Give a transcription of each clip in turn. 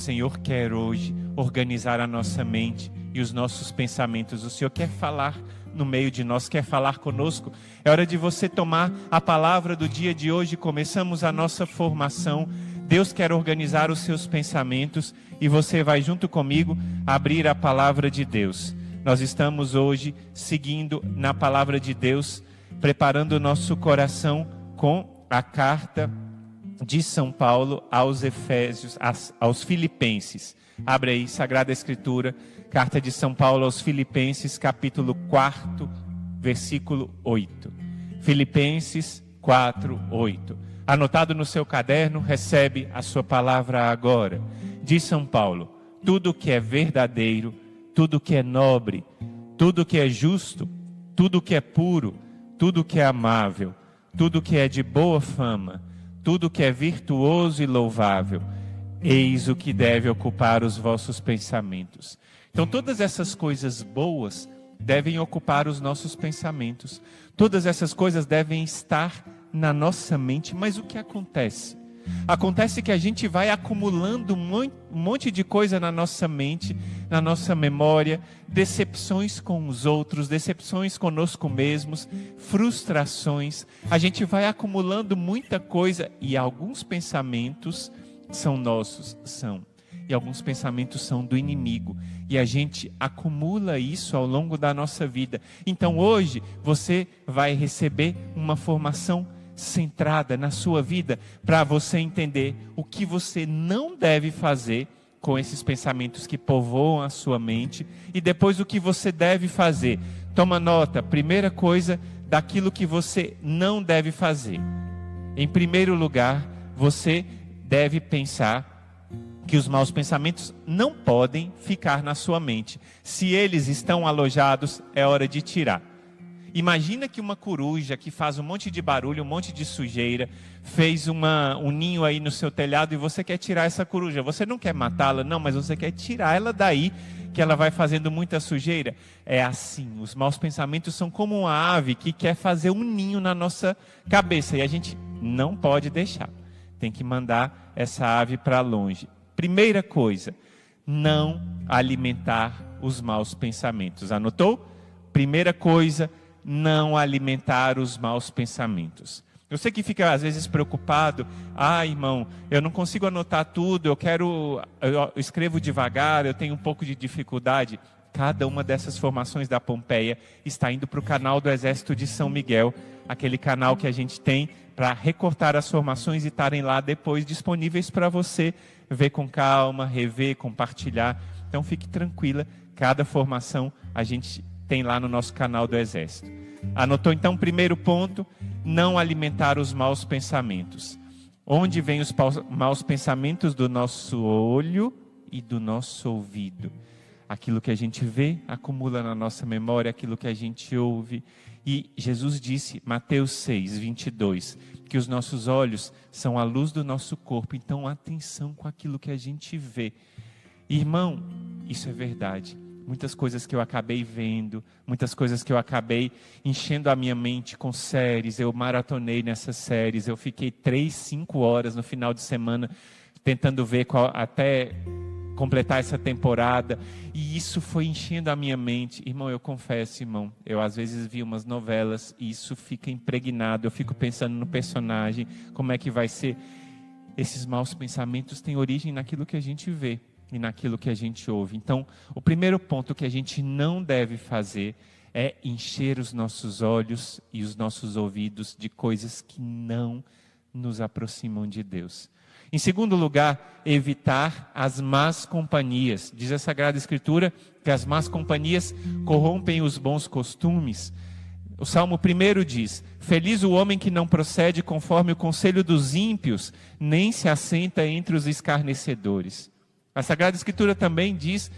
O Senhor quer hoje organizar a nossa mente e os nossos pensamentos. O Senhor quer falar no meio de nós, quer falar conosco. É hora de você tomar a palavra do dia de hoje. Começamos a nossa formação. Deus quer organizar os seus pensamentos e você vai junto comigo abrir a palavra de Deus. Nós estamos hoje seguindo na palavra de Deus, preparando o nosso coração com a carta de São Paulo aos Efésios, aos Filipenses. Abre aí, Sagrada Escritura, carta de São Paulo aos Filipenses, capítulo 4, versículo 8. Filipenses 4, 8. Anotado no seu caderno, recebe a sua palavra agora. Diz São Paulo: tudo que é verdadeiro, tudo que é nobre, tudo que é justo, tudo que é puro, tudo que é amável, tudo que é de boa fama, tudo que é virtuoso e louvável, eis o que deve ocupar os vossos pensamentos. Então todas essas coisas boas devem ocupar os nossos pensamentos. Todas essas coisas devem estar na nossa mente. Mas o que acontece? Acontece que a gente vai acumulando um monte de coisa na nossa mente, na nossa memória, decepções com os outros, decepções conosco mesmos, frustrações. A gente vai acumulando muita coisa e alguns pensamentos são nossos, e alguns pensamentos são do inimigo. E a gente acumula isso ao longo da nossa vida. Então hoje você vai receber uma formação centrada na sua vida, para você entender o que você não deve fazer com esses pensamentos que povoam a sua mente, e depois o que você deve fazer. Toma nota, primeira coisa, daquilo que você não deve fazer. Em primeiro lugar, você deve pensar que os maus pensamentos não podem ficar na sua mente. Se eles estão alojados, é hora de tirar. Imagina que uma coruja que faz um monte de barulho, um monte de sujeira, fez um ninho aí no seu telhado e você quer tirar essa coruja. Você não quer matá-la, não, mas você quer tirar ela daí, que ela vai fazendo muita sujeira. É assim, os maus pensamentos são como uma ave que quer fazer um ninho na nossa cabeça e a gente não pode deixar. Tem que mandar essa ave para longe. Primeira coisa, não alimentar os maus pensamentos. Anotou? Primeira coisa, não alimentar os maus pensamentos. Eu sei que fica às vezes preocupado. Irmão, eu não consigo anotar tudo, eu escrevo devagar, eu tenho um pouco de dificuldade. Cada uma dessas formações da Pompeia está indo para o canal do Exército de São Miguel, aquele canal que a gente tem para recortar as formações e estarem lá depois disponíveis para você ver com calma, rever, compartilhar. Então fique tranquila, cada formação a gente tem lá no nosso canal do Exército. Anotou então? Primeiro ponto, não alimentar os maus pensamentos. Onde vêm os maus pensamentos? Do nosso olho e do nosso ouvido. Aquilo que a gente vê acumula na nossa memória, aquilo que a gente ouve. E Jesus disse, Mateus 6, 22, que os nossos olhos são a luz do nosso corpo. Então atenção com aquilo que a gente vê. Irmão, isso é verdade. Muitas coisas que eu acabei vendo, muitas coisas que eu acabei enchendo a minha mente com séries, eu maratonei nessas séries, eu fiquei 3, 5 horas no final de semana tentando ver até completar essa temporada, e isso foi enchendo a minha mente. Irmão, eu confesso, irmão, eu às vezes vi umas novelas e isso fica impregnado, eu fico pensando no personagem, como é que vai ser. Esses maus pensamentos têm origem naquilo que a gente vê e naquilo que a gente ouve. Então, o primeiro ponto que a gente não deve fazer é encher os nossos olhos e os nossos ouvidos de coisas que não nos aproximam de Deus. Em segundo lugar, evitar as más companhias. Diz a Sagrada Escritura que as más companhias corrompem os bons costumes. O Salmo 1 diz, feliz o homem que não procede conforme o conselho dos ímpios, nem se assenta entre os escarnecedores. A Sagrada Escritura também diz,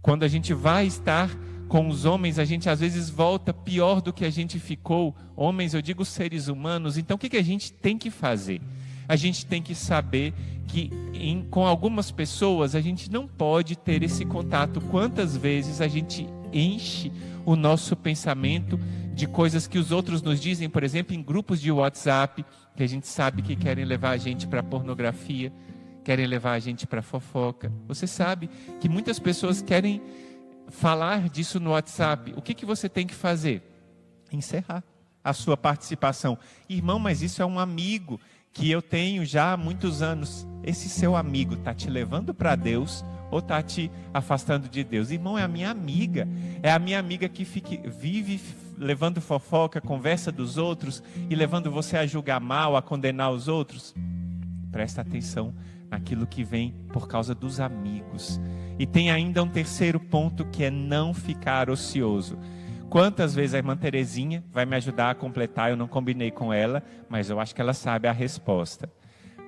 quando a gente vai estar com os homens, a gente às vezes volta pior do que a gente ficou. Homens, eu digo seres humanos. Então o que a gente tem que fazer? A gente tem que saber que com algumas pessoas a gente não pode ter esse contato. Quantas vezes a gente enche o nosso pensamento de coisas que os outros nos dizem, por exemplo, em grupos de WhatsApp, que a gente sabe que querem levar a gente para a pornografia. querem levar a gente para fofoca. Você sabe que muitas pessoas querem falar disso no WhatsApp. O que você tem que fazer? Encerrar a sua participação. Irmão, mas isso é um amigo que eu tenho já há muitos anos. Esse seu amigo está te levando para Deus ou está te afastando de Deus? Irmão, é a minha amiga. É a minha amiga que vive levando fofoca, conversa dos outros e levando você a julgar mal, a condenar os outros. Presta atenção naquilo que vem por causa dos amigos. E tem ainda um terceiro ponto, que é não ficar ocioso. Quantas vezes a irmã Terezinha vai me ajudar a completar? Eu não combinei com ela, mas eu acho que ela sabe a resposta.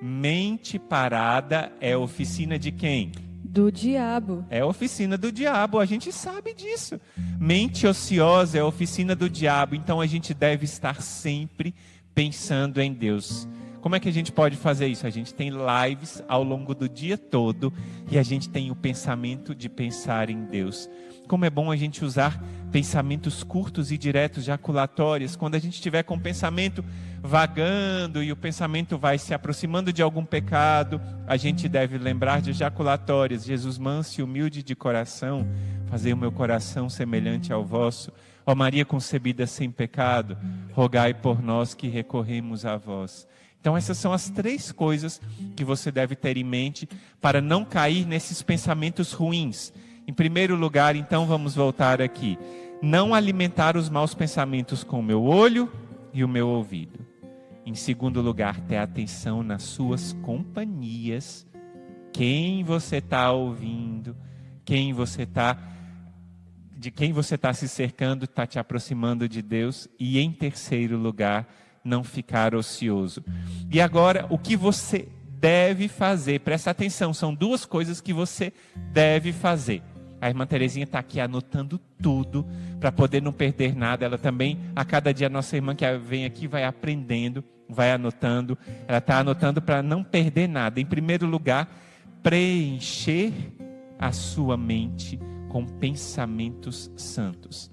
Mente parada é oficina de quem? Do diabo. É oficina do diabo, a gente sabe disso. Mente ociosa é oficina do diabo, então a gente deve estar sempre pensando em Deus. Como é que a gente pode fazer isso? A gente tem lives ao longo do dia todo e a gente tem o pensamento de pensar em Deus. Como é bom a gente usar pensamentos curtos e diretos, jaculatórios. Quando a gente estiver com o pensamento vagando e o pensamento vai se aproximando de algum pecado, a gente deve lembrar de jaculatórias. Jesus manso e humilde de coração, fazei o meu coração semelhante ao vosso. Ó Maria concebida sem pecado, rogai por nós que recorremos a vós. Então essas são as 3 coisas que você deve ter em mente para não cair nesses pensamentos ruins. Em primeiro lugar, então, vamos voltar aqui. Não alimentar os maus pensamentos com o meu olho e o meu ouvido. Em segundo lugar, ter atenção nas suas companhias. Quem você está ouvindo, de quem você está se cercando, está te aproximando de Deus. E em terceiro lugar, não ficar ocioso. E agora, o que você deve fazer? Presta atenção, são 2 coisas que você deve fazer. A irmã Terezinha está aqui anotando tudo para poder não perder nada. Ela também, a cada dia, a nossa irmã que vem aqui vai aprendendo, vai anotando. Ela está anotando para não perder nada. Em primeiro lugar, preencher a sua mente com pensamentos santos.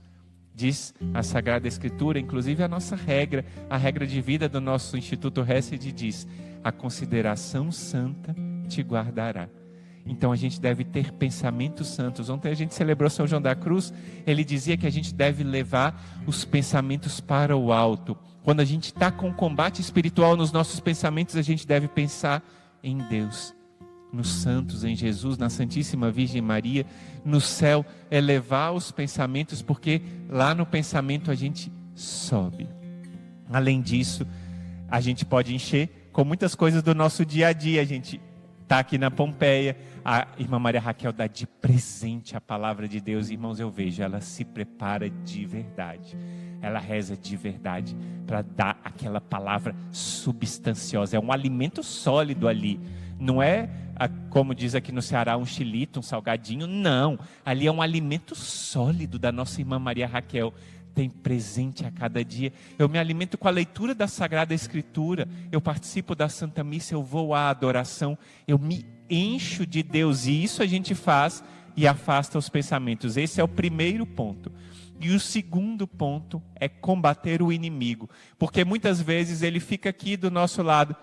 Diz a Sagrada Escritura, inclusive a nossa regra, a regra de vida do nosso Instituto Hesed diz: a consideração santa te guardará. Então a gente deve ter pensamentos santos. Ontem a gente celebrou São João da Cruz. Ele dizia que a gente deve levar os pensamentos para o alto. Quando a gente está com combate espiritual nos nossos pensamentos, a gente deve pensar em Deus, nos santos, em Jesus, na Santíssima Virgem Maria. No céu, elevar os pensamentos, porque lá no pensamento a gente sobe. Além disso, a gente pode encher com muitas coisas do nosso dia a dia. A gente está aqui na Pompeia, a irmã Maria Raquel dá de presente a palavra de Deus. Irmãos, eu vejo, ela se prepara de verdade, ela reza de verdade para dar aquela palavra substanciosa. É um alimento sólido ali, não é, como diz aqui no Ceará, um chilito, um salgadinho, não, ali é um alimento sólido da nossa irmã Maria Raquel. Tem presente a cada dia. Eu me alimento com a leitura da Sagrada Escritura, eu participo da Santa Missa, eu vou à adoração, eu me encho de Deus, e isso a gente faz e afasta os pensamentos. Esse é o primeiro ponto. E o segundo ponto é combater o inimigo, porque muitas vezes ele fica aqui do nosso lado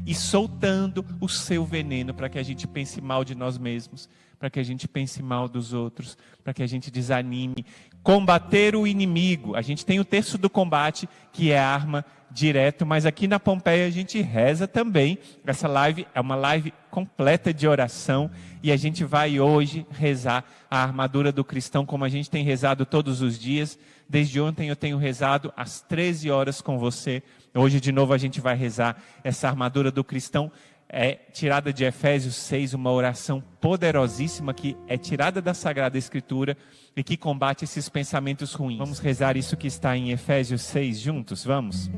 e soltando o seu veneno para que a gente pense mal de nós mesmos, para que a gente pense mal dos outros, para que a gente desanime. Combater o inimigo. A gente tem o terço do combate, que é arma direto, mas aqui na Pompeia a gente reza também. Essa live é uma live completa de oração e a gente vai hoje rezar a armadura do cristão, como a gente tem rezado todos os dias. Desde ontem eu tenho rezado às 13 horas com você. Hoje de novo a gente vai rezar essa armadura do cristão. É tirada de Efésios 6, uma oração poderosíssima que é tirada da Sagrada Escritura e que combate esses pensamentos ruins. Vamos rezar isso que está em Efésios 6 juntos, vamos?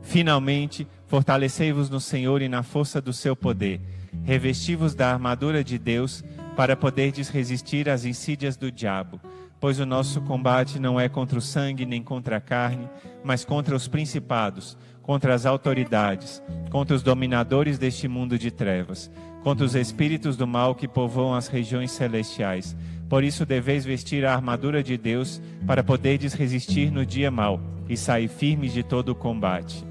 Finalmente, fortalecei-vos no Senhor e na força do seu poder. Revesti-vos da armadura de Deus para poderdes resistir às insídias do diabo. Pois o nosso combate não é contra o sangue nem contra a carne, mas contra os principados, contra as autoridades, contra os dominadores deste mundo de trevas, contra os espíritos do mal que povoam as regiões celestiais. Por isso deveis vestir a armadura de Deus para poderdes resistir no dia mau e sair firmes de todo o combate.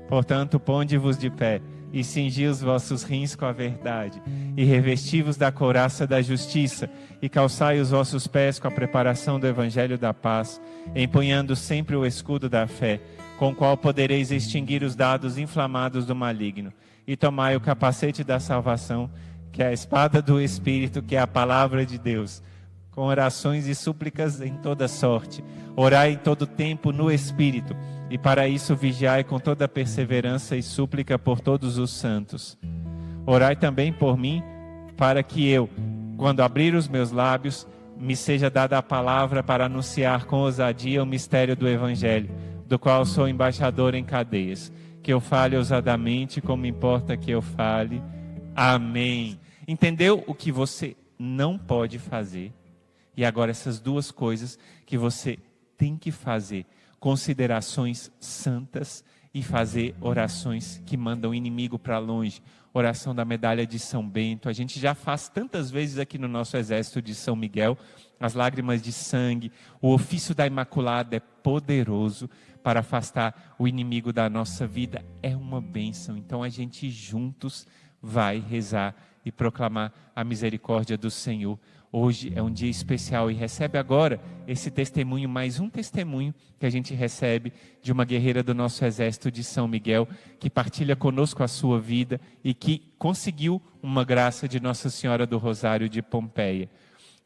Portanto, ponde-vos de pé, e cingi os vossos rins com a verdade, e revesti-vos da couraça da justiça, e calçai os vossos pés com a preparação do evangelho da paz, empunhando sempre o escudo da fé, com o qual podereis extinguir os dardos inflamados do maligno, e tomai o capacete da salvação, que é a espada do Espírito, que é a palavra de Deus, com orações e súplicas em toda sorte. Orai em todo tempo no Espírito, e para isso vigiai com toda perseverança e súplica por todos os santos. Orai também por mim, para que eu, quando abrir os meus lábios, me seja dada a palavra para anunciar com ousadia o mistério do Evangelho, do qual sou embaixador em cadeias. Que eu fale ousadamente, como importa que eu fale. Amém. Entendeu o que você não pode fazer? E agora essas duas coisas que você tem que fazer: considerações santas e fazer orações que mandam o inimigo para longe. Oração da medalha de São Bento. A gente já faz tantas vezes aqui no nosso exército de São Miguel. As lágrimas de sangue. O ofício da Imaculada é poderoso para afastar o inimigo da nossa vida. É uma bênção. Então a gente juntos vai rezar e proclamar a misericórdia do Senhor. Hoje é um dia especial e recebe agora esse testemunho, mais um testemunho que a gente recebe de uma guerreira do nosso exército de São Miguel, que partilha conosco a sua vida e que conseguiu uma graça de Nossa Senhora do Rosário de Pompeia.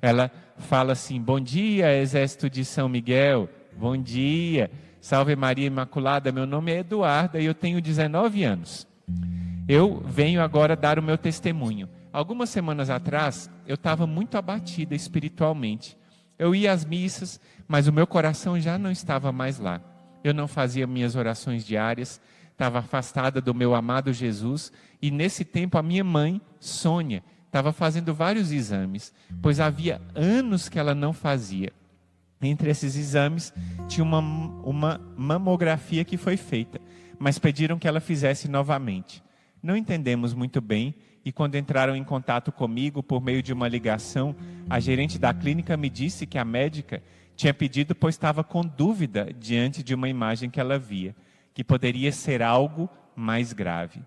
Ela fala assim: bom dia, exército de São Miguel, bom dia, salve Maria Imaculada, meu nome é Eduarda e eu tenho 19 anos. Eu venho agora dar o meu testemunho. Algumas semanas atrás, eu estava muito abatida espiritualmente. Eu ia às missas, mas o meu coração já não estava mais lá. Eu não fazia minhas orações diárias, estava afastada do meu amado Jesus. E nesse tempo a minha mãe, Sônia, estava fazendo vários exames, pois havia anos que ela não fazia. Entre esses exames, tinha uma mamografia que foi feita, mas pediram que ela fizesse novamente. Não entendemos muito bem. E quando entraram em contato comigo por meio de uma ligação, a gerente da clínica me disse que a médica tinha pedido, pois estava com dúvida diante de uma imagem que ela via, que poderia ser algo mais grave.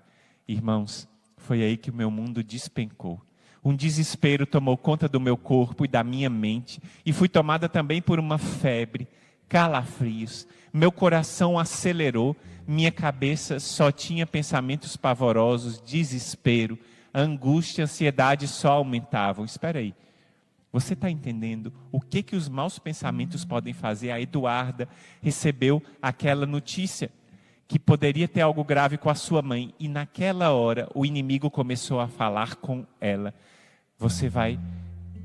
Irmãos, foi aí que o meu mundo despencou. Um desespero tomou conta do meu corpo e da minha mente, e fui tomada também por uma febre, calafrios. Meu coração acelerou, minha cabeça só tinha pensamentos pavorosos, desespero, angústia, ansiedade só aumentavam. Espera aí, você está entendendo o que os maus pensamentos podem fazer? A Eduarda recebeu aquela notícia que poderia ter algo grave com a sua mãe, e naquela hora o inimigo começou a falar com ela: você vai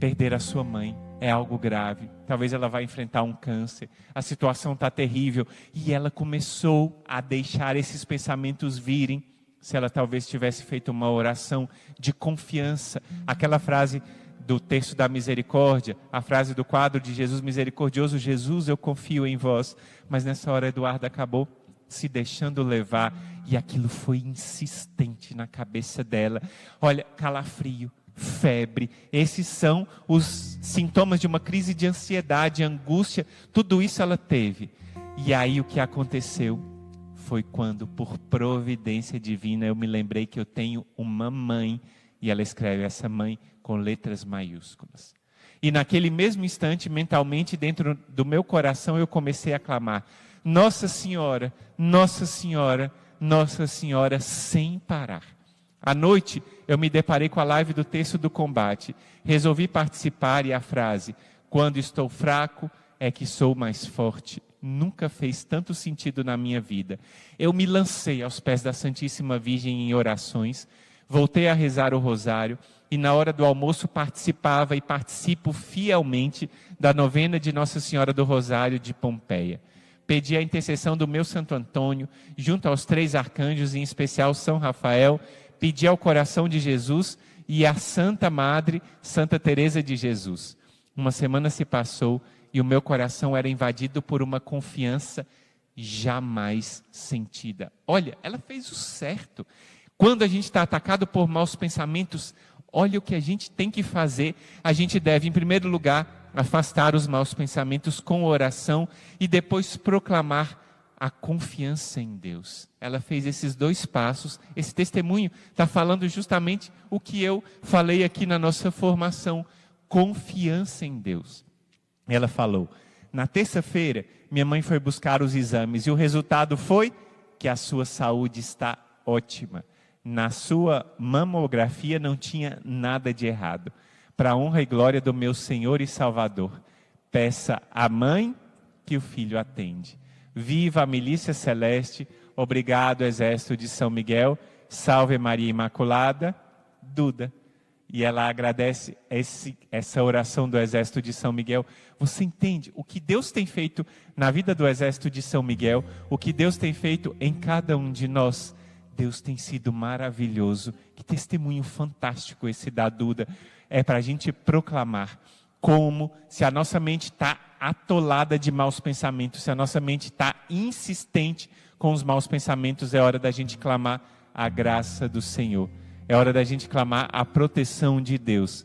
perder a sua mãe, é algo grave, talvez ela vai enfrentar um câncer, a situação está terrível. E ela começou a deixar esses pensamentos virem. Se ela talvez tivesse feito uma oração de confiança, aquela frase do terço da misericórdia, a frase do quadro de Jesus misericordioso: Jesus, eu confio em vós. Mas nessa hora Eduarda acabou se deixando levar, e aquilo foi insistente na cabeça dela. Olha, calafrio, febre, esses são os sintomas de uma crise de ansiedade, angústia, tudo isso ela teve. E aí o que aconteceu foi quando, por providência divina, eu me lembrei que eu tenho uma mãe, e ela escreve essa mãe com letras maiúsculas. E naquele mesmo instante, mentalmente, dentro do meu coração, eu comecei a clamar: Nossa Senhora, Nossa Senhora, Nossa Senhora, sem parar. À noite, eu me deparei com a live do Terço do Combate. Resolvi participar, e a frase: quando estou fraco, é que sou mais forte, nunca fez tanto sentido na minha vida. Eu me lancei aos pés da Santíssima Virgem em orações, voltei a rezar o rosário, e na hora do almoço participava e participo fielmente da novena de Nossa Senhora do Rosário de Pompeia. Pedi a intercessão do meu Santo Antônio, junto aos 3 arcanjos, em especial São Rafael. Pedi ao coração de Jesus e à Santa Madre, Santa Teresa de Jesus. Uma semana se passou e o meu coração era invadido por uma confiança jamais sentida. Olha, ela fez o certo. Quando a gente está atacado por maus pensamentos, olha o que a gente tem que fazer. A gente deve, em primeiro lugar, afastar os maus pensamentos com oração e depois proclamar a confiança em Deus. Ela fez esses 2 passos. Esse testemunho está falando justamente o que eu falei aqui na nossa formação, confiança em Deus. Ela falou, na terça-feira, minha mãe foi buscar os exames e o resultado foi que a sua saúde está ótima. Na sua mamografia não tinha nada de errado. Para a honra e glória do meu Senhor e Salvador, peça à mãe que o filho atende. Viva a milícia celeste, obrigado Exército de São Miguel, salve Maria Imaculada, Duda. E ela agradece essa oração do Exército de São Miguel. Você entende o que Deus tem feito na vida do Exército de São Miguel? O que Deus tem feito em cada um de nós? Deus tem sido maravilhoso. Que testemunho fantástico esse da Duda. É para a gente proclamar como, se a nossa mente está atolada de maus pensamentos, se a nossa mente está insistente com os maus pensamentos, é hora da gente clamar a graça do Senhor. É hora da gente clamar a proteção de Deus.